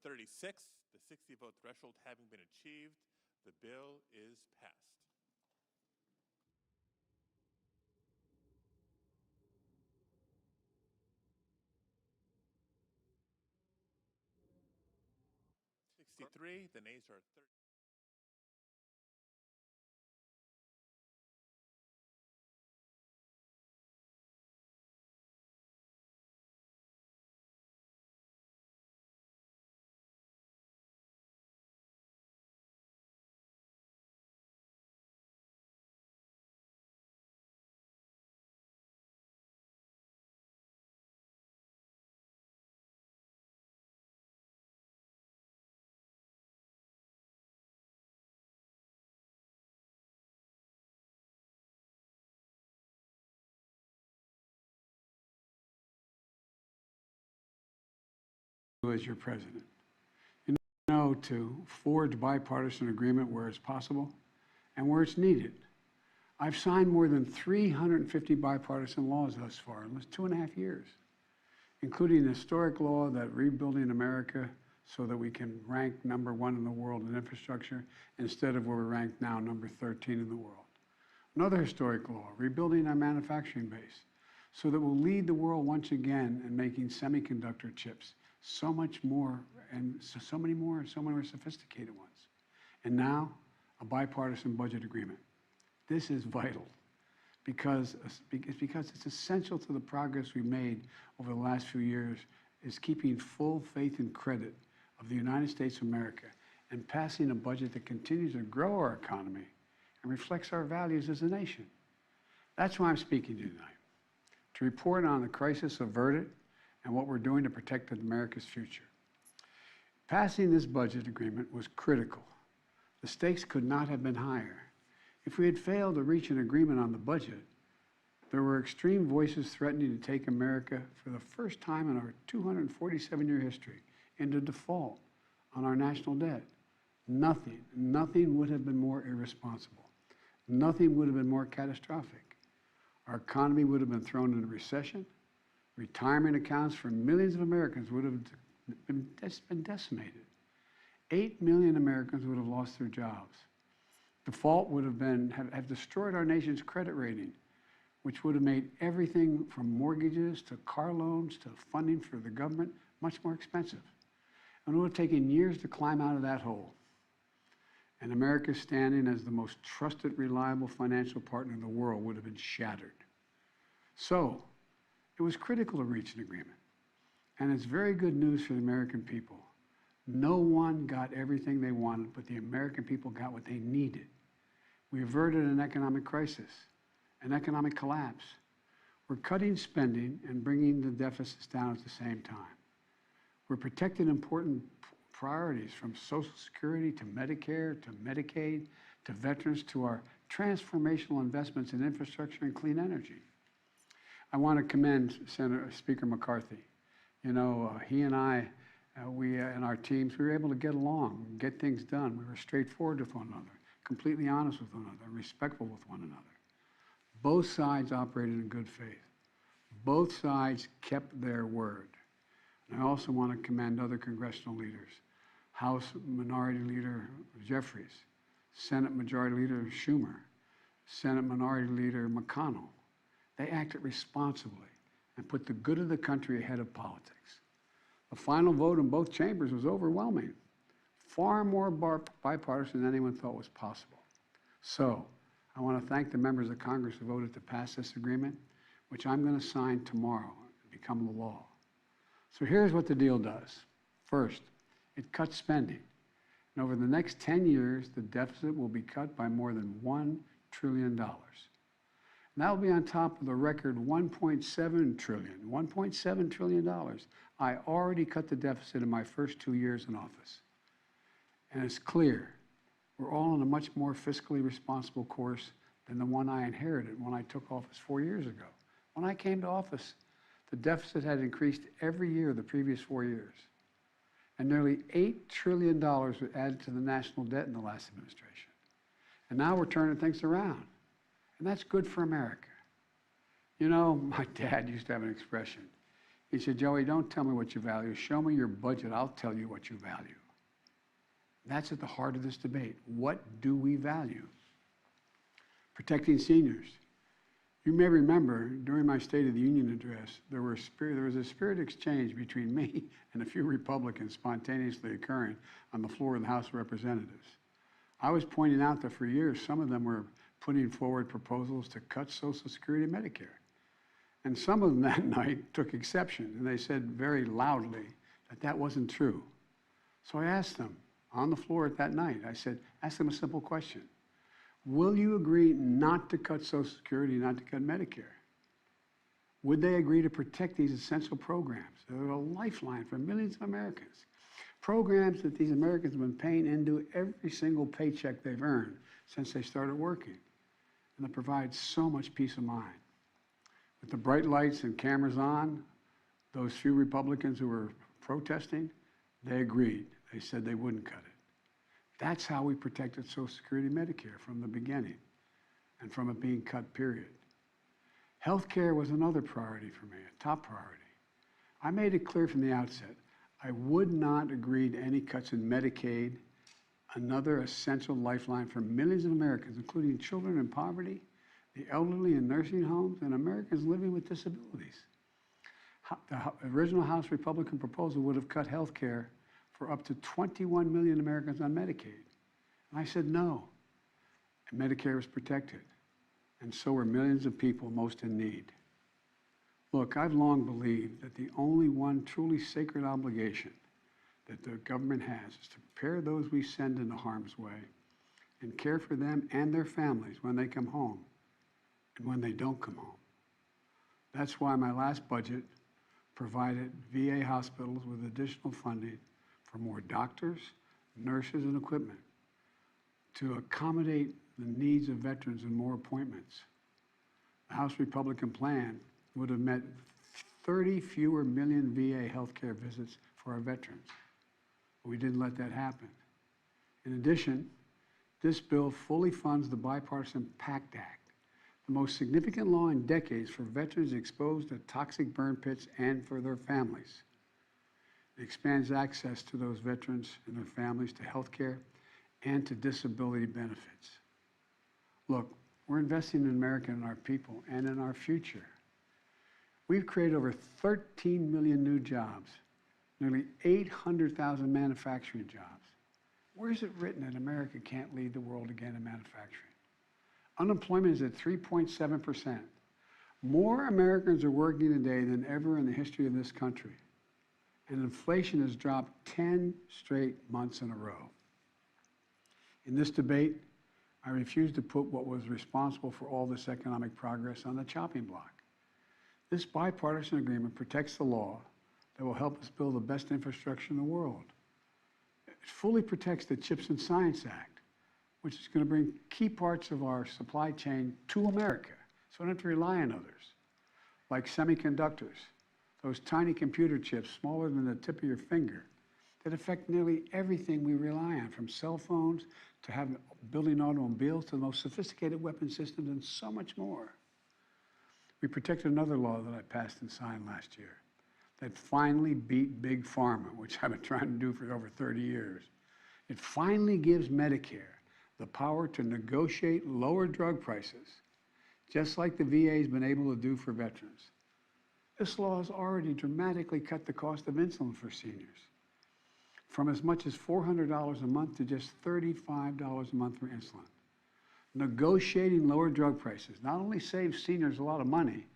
36, the 60-vote threshold having been achieved, the bill is passed. The nays are 30. As your president, you know, to forge bipartisan agreement where it's possible and where it's needed. I've signed more than 350 bipartisan laws thus far in just 2.5 years, including an historic law that rebuilding America so that we can rank #1 in the world in infrastructure instead of where we're ranked now, number 13 in the world. Another historic law, rebuilding our manufacturing base so that we'll lead the world once again in making semiconductor chips so much more and so many more sophisticated ones. And now, a bipartisan budget agreement. This is vital because it's essential to the progress we've made over the last few years is keeping full faith and credit of the United States of America and passing a budget that continues to grow our economy and reflects our values as a nation. That's why I'm speaking to you tonight, to report on the crisis averted and what we're doing to protect America's future. Passing this budget agreement was critical. The stakes could not have been higher. If we had failed to reach an agreement on the budget, there were extreme voices threatening to take America for the first time in our 247-year history into default on our national debt. Nothing would have been more irresponsible. Nothing would have been more catastrophic. Our economy would have been thrown into recession. Retirement accounts for millions of Americans would have been decimated. 8 million Americans would have lost their jobs. Default would have destroyed our nation's credit rating, which would have made everything from mortgages to car loans to funding for the government much more expensive. And it would have taken years to climb out of that hole. And America's standing as the most trusted, reliable financial partner in the world would have been shattered. So, it was critical to reach an agreement. And it's very good news for the American people. No one got everything they wanted, but the American people got what they needed. We averted an economic crisis, an economic collapse. We're cutting spending and bringing the deficits down at the same time. We're protecting important priorities from Social Security to Medicare to Medicaid to veterans to our transformational investments in infrastructure and clean energy. I want to commend Speaker McCarthy. You know, he and I, we and our teams, we were able to get along, get things done. We were straightforward with one another, completely honest with one another, respectful with one another. Both sides operated in good faith. Both sides kept their word. And I also want to commend other congressional leaders. House Minority Leader Jeffries, Senate Majority Leader Schumer, Senate Minority Leader McConnell. They acted responsibly and put the good of the country ahead of politics. The final vote in both chambers was overwhelming, far more bipartisan than anyone thought was possible. So, I want to thank the members of Congress who voted to pass this agreement, which I'm going to sign tomorrow and become the law. So here's what the deal does. First, it cuts spending. And over the next 10 years, the deficit will be cut by more than $1 trillion. And that will be on top of the record $1.7 trillion. I already cut the deficit in my first 2 years in office. And it's clear we're all on a much more fiscally responsible course than the one I inherited when I took office 4 years ago. When I came to office, the deficit had increased every year the previous 4 years. And nearly $8 trillion was added to the national debt in the last administration. And now we're turning things around. And that's good for America. You know, my dad used to have an expression. He said, Joey, don't tell me what you value. Show me your budget. I'll tell you what you value. That's at the heart of this debate. What do we value? Protecting seniors. You may remember during my State of the Union address, there was a spirit exchange between me and a few Republicans spontaneously occurring on the floor of the House of Representatives. I was pointing out that for years, some of them were putting forward proposals to cut Social Security and Medicare. And some of them that night took exception, and they said very loudly that that wasn't true. So I asked them on the floor at that night, I said, ask them a simple question. Will you agree not to cut Social Security, not to cut Medicare? Would they agree to protect these essential programs? They're a lifeline for millions of Americans. Programs that these Americans have been paying into every single paycheck they've earned since they started working. And that provides so much peace of mind. With the bright lights and cameras on, those few Republicans who were protesting, they agreed. They said they wouldn't cut it. That's how we protected Social Security and Medicare from the beginning and from it being cut, period. Health care was another priority for me, a top priority. I made it clear from the outset, I would not agree to any cuts in Medicaid, another essential lifeline for millions of Americans, including children in poverty, the elderly in nursing homes, and Americans living with disabilities. The original House Republican proposal would have cut health care for up to 21 million Americans on Medicaid. And I said no. And Medicare was protected. And so were millions of people most in need. Look, I've long believed that the only one truly sacred obligation that the government has is to prepare those we send into harm's way and care for them and their families when they come home and when they don't come home. That's why my last budget provided VA hospitals with additional funding for more doctors, nurses, and equipment to accommodate the needs of veterans and more appointments. The House Republican plan would have meant 30 fewer million VA healthcare visits for our veterans. But we didn't let that happen. In addition, this bill fully funds the Bipartisan PACT Act, the most significant law in decades for veterans exposed to toxic burn pits and for their families. It expands access to those veterans and their families to health care and to disability benefits. Look, we're investing in America and our people and in our future. We've created over 13 million new jobs, nearly 800,000 manufacturing jobs. Where is it written that America can't lead the world again in manufacturing? Unemployment is at 3.7%. More Americans are working today than ever in the history of this country. And inflation has dropped 10 straight months in a row. In this debate, I refuse to put what was responsible for all this economic progress on the chopping block. This bipartisan agreement protects the law that will help us build the best infrastructure in the world. It fully protects the CHIPS and Science Act, which is going to bring key parts of our supply chain to America, so we don't have to rely on others, like semiconductors, those tiny computer chips smaller than the tip of your finger that affect nearly everything we rely on, from cell phones to building automobiles to the most sophisticated weapon systems and so much more. We protected another law that I passed and signed last year that finally beat Big Pharma, which I've been trying to do for over 30 years. It finally gives Medicare the power to negotiate lower drug prices, just like the VA has been able to do for veterans. This law has already dramatically cut the cost of insulin for seniors, from as much as $400 a month to just $35 a month for insulin. Negotiating lower drug prices not only saves seniors a lot of money,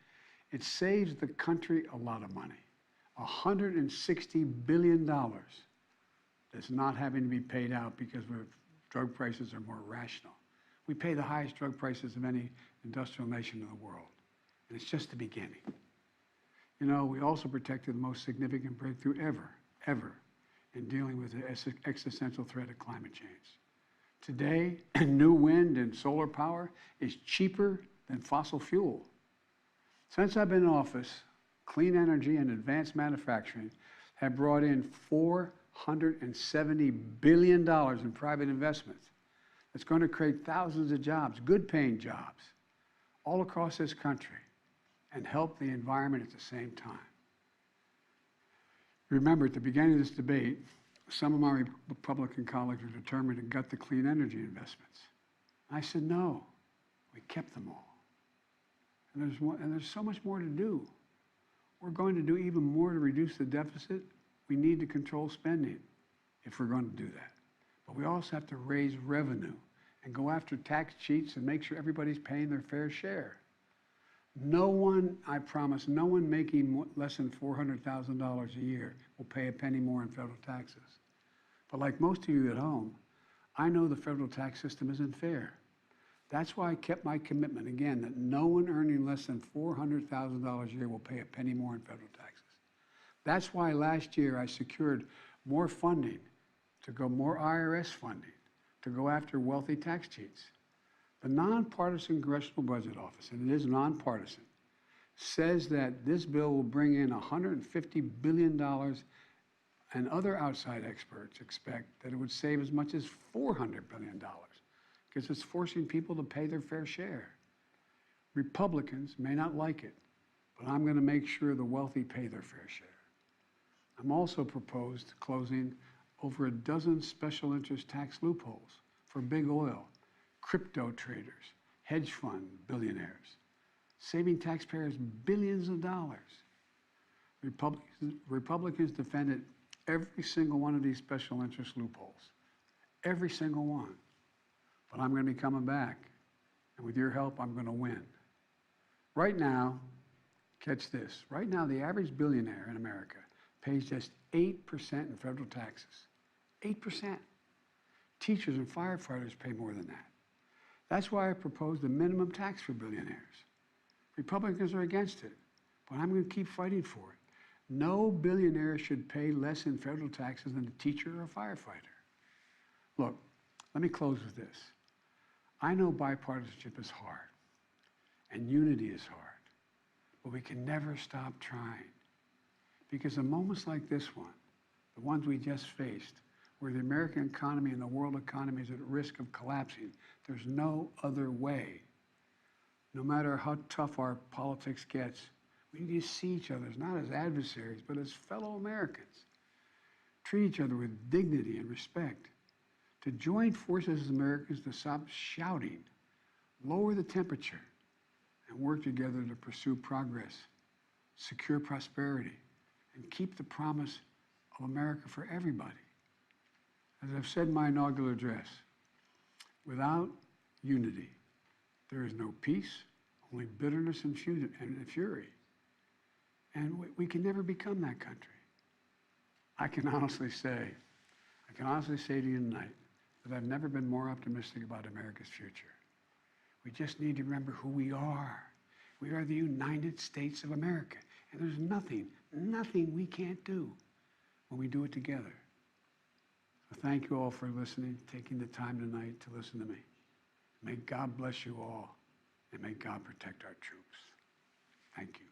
it saves the country a lot of money. $160 billion that's not having to be paid out because drug prices are more rational. We pay the highest drug prices of any industrial nation in the world, and it's just the beginning. You know, we also protected the most significant breakthrough ever in dealing with the existential threat of climate change. Today, new wind and solar power is cheaper than fossil fuel. Since I've been in office, clean energy and advanced manufacturing have brought in $470 billion in private investments. It's going to create thousands of jobs, good-paying jobs, all across this country, and help the environment at the same time. Remember, at the beginning of this debate, some of my Republican colleagues were determined to gut the clean energy investments. I said, no, we kept them all. And there's so much more to do. We're going to do even more to reduce the deficit. We need to control spending if we're going to do that. But we also have to raise revenue and go after tax cheats and make sure everybody's paying their fair share. No one, I promise, no one making less than $400,000 a year will pay a penny more in federal taxes. But like most of you at home, I know the federal tax system isn't fair. That's why I kept my commitment, again, that no one earning less than $400,000 a year will pay a penny more in federal taxes. That's why last year I secured more funding, more IRS funding, to go after wealthy tax cheats. The nonpartisan Congressional Budget Office, and it is nonpartisan, says that this bill will bring in $150 billion, and other outside experts expect that it would save as much as $400 billion, because it's forcing people to pay their fair share. Republicans may not like it, but I'm going to make sure the wealthy pay their fair share. I'm also proposed closing over a dozen special interest tax loopholes for big oil, crypto traders, hedge fund billionaires, saving taxpayers billions of dollars. Republicans defended every single one of these special interest loopholes, every single one. But I'm going to be coming back, and with your help, I'm going to win. Right now, catch this, right now the average billionaire in America pays just 8% in federal taxes. 8%. Teachers and firefighters pay more than that. That's why I proposed a minimum tax for billionaires. Republicans are against it, but I'm going to keep fighting for it. No billionaire should pay less in federal taxes than a teacher or a firefighter. Look, let me close with this. I know bipartisanship is hard, and unity is hard, but we can never stop trying. Because in moments like this one, the ones we just faced, where the American economy and the world economy is at risk of collapsing, there's no other way. No matter how tough our politics gets, we need to see each other not as adversaries, but as fellow Americans. Treat each other with dignity and respect. To join forces as Americans to stop shouting, lower the temperature, and work together to pursue progress, secure prosperity, and keep the promise of America for everybody. As I've said in my inaugural address, without unity, there is no peace, only bitterness and fury. And we can never become that country. I can honestly say to you tonight that I've never been more optimistic about America's future. We just need to remember who we are. We are the United States of America. And there's nothing we can't do when we do it together. So thank you all for listening, taking the time tonight to listen to me. May God bless you all, and may God protect our troops. Thank you.